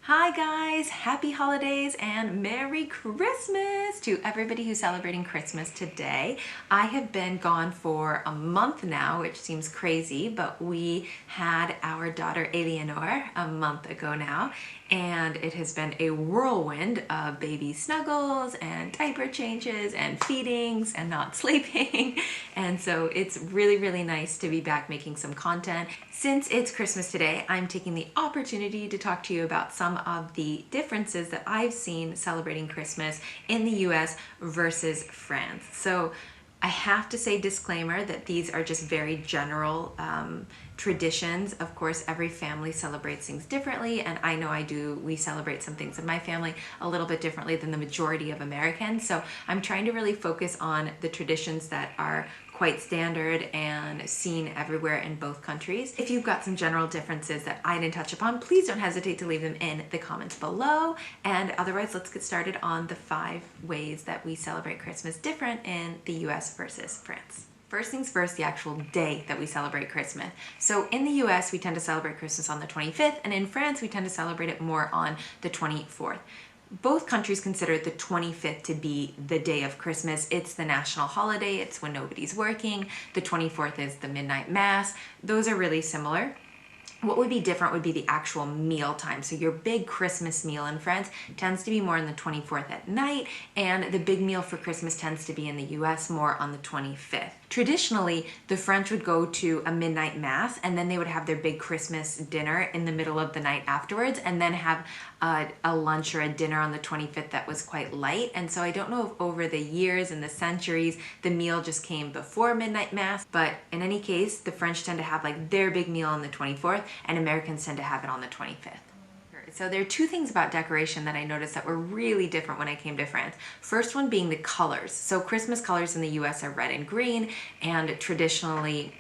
Hi guys, happy holidays and Merry Christmas to everybody who's celebrating Christmas today. I have been gone for a month now, which seems crazy, but we had our daughter Eleanor a month ago now, and it has been a whirlwind of baby snuggles and diaper changes and feedings and not sleeping. And so it's really nice to be back making some content. Since it's Christmas today, I'm taking the opportunity to talk to you about some of the differences that I've seen celebrating Christmas in the US versus France. So I have to say, disclaimer, that these are just very general traditions. Of course, every family celebrates things differently, and I know we celebrate some things in my family a little bit differently than the majority of Americans. So I'm trying to really focus on the traditions that are quite standard and seen everywhere in both countries. If you've got some general differences that I didn't touch upon, please don't hesitate to leave them in the comments below. And otherwise, let's get started on the 5 ways that we celebrate Christmas different in the US versus France. First things first, the actual day that we celebrate Christmas. So in the US, we tend to celebrate Christmas on the 25th, and in France, we tend to celebrate it more on the 24th. Both countries consider the 25th to be the day of Christmas. It's the national holiday. It's when nobody's working. The 24th is the midnight mass. Those are really similar. What would be different would be the actual meal time. So your big Christmas meal in France tends to be more on the 24th at night, and the big meal for Christmas tends to be in the US more on the 25th. Traditionally, the French would go to a midnight mass, and then they would have their big Christmas dinner in the middle of the night afterwards, and then have a lunch or a dinner on the 25th that was quite light. And so I don't know if over the years and the centuries, the meal just came before midnight mass, but in any case, the French tend to have like their big meal on the 24th, and Americans tend to have it on the 25th. So there are 2 things about decoration that I noticed that were really different when I came to France. First one being the colors. So Christmas colors in the US are red and green, and traditionally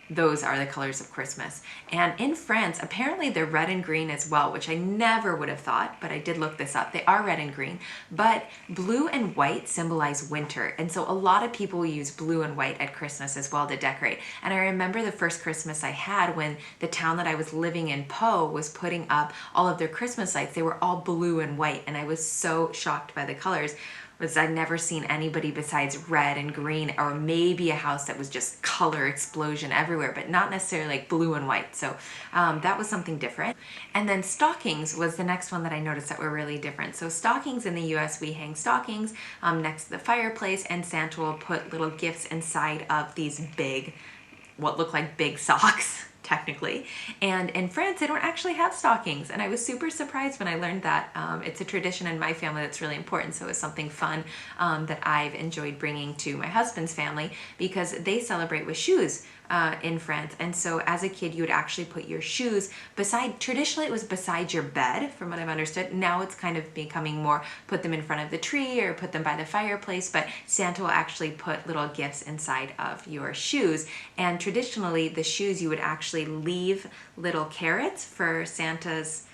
those are the colors of Christmas. And in France, apparently they're red and green as well, which I never would have thought, but I did look this up. They are red and green, but blue and white symbolize winter. And so a lot of people use blue and white at Christmas as well to decorate. And I remember the first Christmas I had when the town that I was living in, Po, was putting up all of their Christmas lights. They were all blue and white, and I was so shocked by the colors. I'd never seen anybody besides red and green, or maybe a house that was just color explosion everywhere, but not necessarily like blue and white. So that was something different. And then stockings was the next one that I noticed that were really different. So stockings in the US, we hang stockings next to the fireplace, and Santa will put little gifts inside of these big, what look like big socks, technically. And in France, they don't actually have stockings. And I was super surprised when I learned that. It's a tradition in my family that's really important. So it's something fun that I've enjoyed bringing to my husband's family, because they celebrate with shoes in France. And so as a kid, you would actually put your shoes traditionally it was beside your bed, from what I've understood. Now it's kind of becoming more, put them in front of the tree or put them by the fireplace, but Santa will actually put little gifts inside of your shoes. And traditionally, the shoes, you would actually leave little carrots for Santa's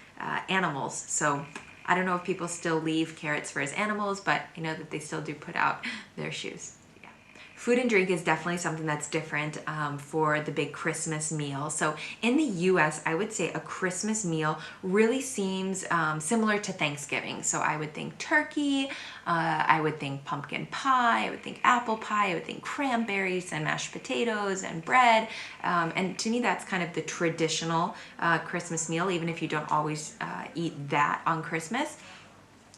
animals. So I don't know if people still leave carrots for his animals, but I know that they still do put out their shoes. Food and drink is definitely something that's different for the big Christmas meal. So in the US, I would say a Christmas meal really seems similar to Thanksgiving. So I would think turkey, I would think pumpkin pie, I would think apple pie, I would think cranberries and mashed potatoes and bread. And to me, that's kind of the traditional Christmas meal, even if you don't always eat that on Christmas.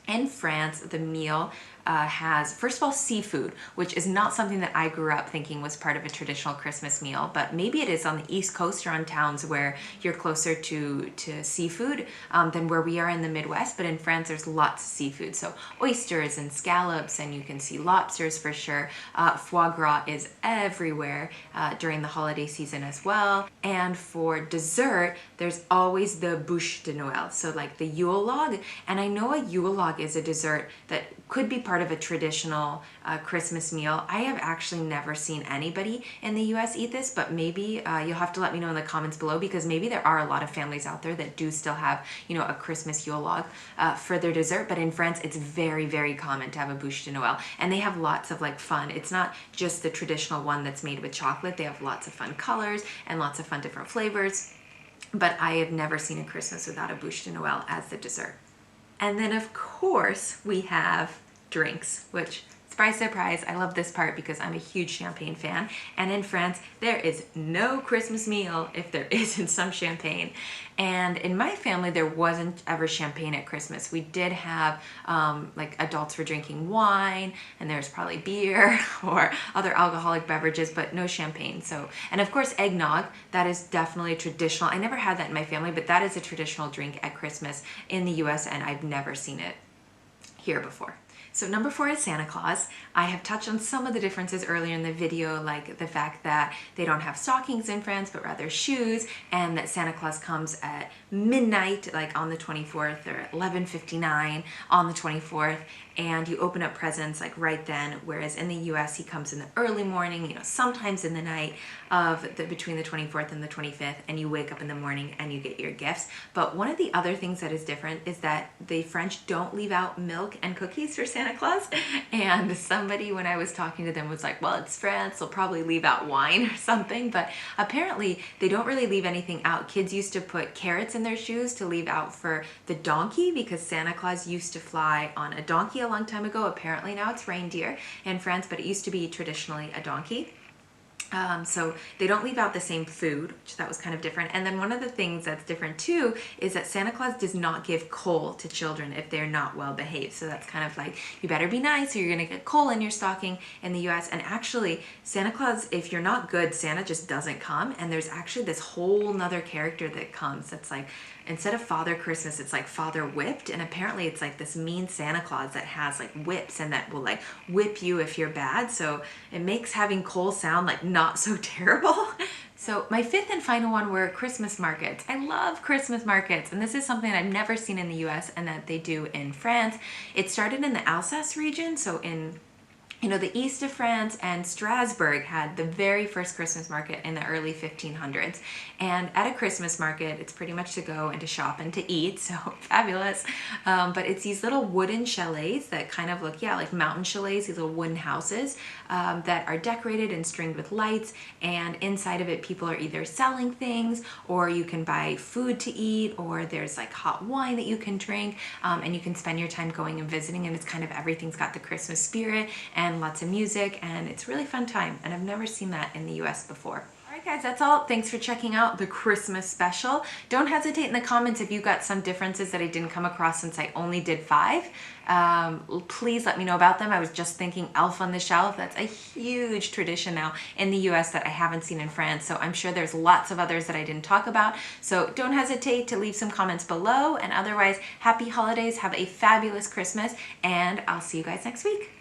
In France, the meal has, first of all, seafood, which is not something that I grew up thinking was part of a traditional Christmas meal, but maybe it is on the East Coast or on towns where you're closer to seafood than where we are in the Midwest. But in France, there's lots of seafood. So oysters and scallops, and you can see lobsters for sure. Foie gras is everywhere during the holiday season as well. And for dessert, there's always the bûche de Noël, so like the Yule log. And I know a Yule log is a dessert that could be part of a traditional Christmas meal. I have actually never seen anybody in the US eat this, but maybe you'll have to let me know in the comments below, because maybe there are a lot of families out there that do still have, a Christmas Yule log for their dessert. But in France, it's very common to have a bûche de Noël, and they have lots of fun. It's not just the traditional one that's made with chocolate. They have lots of fun colors and lots of fun different flavors. But I have never seen a Christmas without a bûche de Noël as the dessert. And then of course we have drinks, which, surprise, surprise, I love this part because I'm a huge champagne fan. And in France, there is no Christmas meal if there isn't some champagne. And in my family, there wasn't ever champagne at Christmas. We did have like adults were drinking wine, and there's probably beer or other alcoholic beverages, but no champagne. So, and of course, eggnog, that is definitely traditional. I never had that in my family, but that is a traditional drink at Christmas in the US, and I've never seen it here before. So number 4 is Santa Claus. I have touched on some of the differences earlier in the video, like the fact that they don't have stockings in France, but rather shoes, and that Santa Claus comes at midnight, like on the 24th, or 11:59 on the 24th, and you open up presents like right then, whereas in the US he comes in the early morning, sometimes in the night of between the 24th and the 25th, and you wake up in the morning and you get your gifts. But one of the other things that is different is that the French don't leave out milk and cookies for Santa Claus. And somebody, when I was talking to them, was like, well, it's France, they'll probably leave out wine or something, but apparently they don't really leave anything out. Kids used to put carrots in their shoes to leave out for the donkey, because Santa Claus used to fly on a donkey a long time ago. Apparently now it's reindeer in France, but it used to be traditionally a donkey. So they don't leave out the same food, which that was kind of different. And then one of the things that's different too is that Santa Claus does not give coal to children if they're not well behaved. So that's kind of like, you better be nice or you're gonna get coal in your stocking in the US. And actually Santa Claus, if you're not good, Santa just doesn't come. And there's actually this whole nother character that comes that's like, instead of Father Christmas, it's like Father Whipped, and apparently it's like this mean Santa Claus that has like whips and that will like whip you if you're bad. So it makes having coal sound like not so terrible. So my 5th and final one were Christmas markets. I love Christmas markets, and this is something I've never seen in the US and that they do in France. It started in the Alsace region, so in the east of France, and Strasbourg had the very first Christmas market in the early 1500s. And at a Christmas market, it's pretty much to go and to shop and to eat, so fabulous. But it's these little wooden chalets that kind of look, like mountain chalets, these little wooden houses that are decorated and stringed with lights. And inside of it, people are either selling things, or you can buy food to eat, or there's like hot wine that you can drink, and you can spend your time going and visiting, and it's kind of everything's got the Christmas spirit and lots of music, and it's a really fun time, and I've never seen that in the US before. Alright guys, that's all. Thanks for checking out the Christmas special. Don't hesitate in the comments if you got some differences that I didn't come across since I only did 5. Please let me know about them. I was just thinking Elf on the Shelf. That's a huge tradition now in the US that I haven't seen in France, so I'm sure there's lots of others that I didn't talk about. So don't hesitate to leave some comments below, and otherwise, happy holidays, have a fabulous Christmas, and I'll see you guys next week.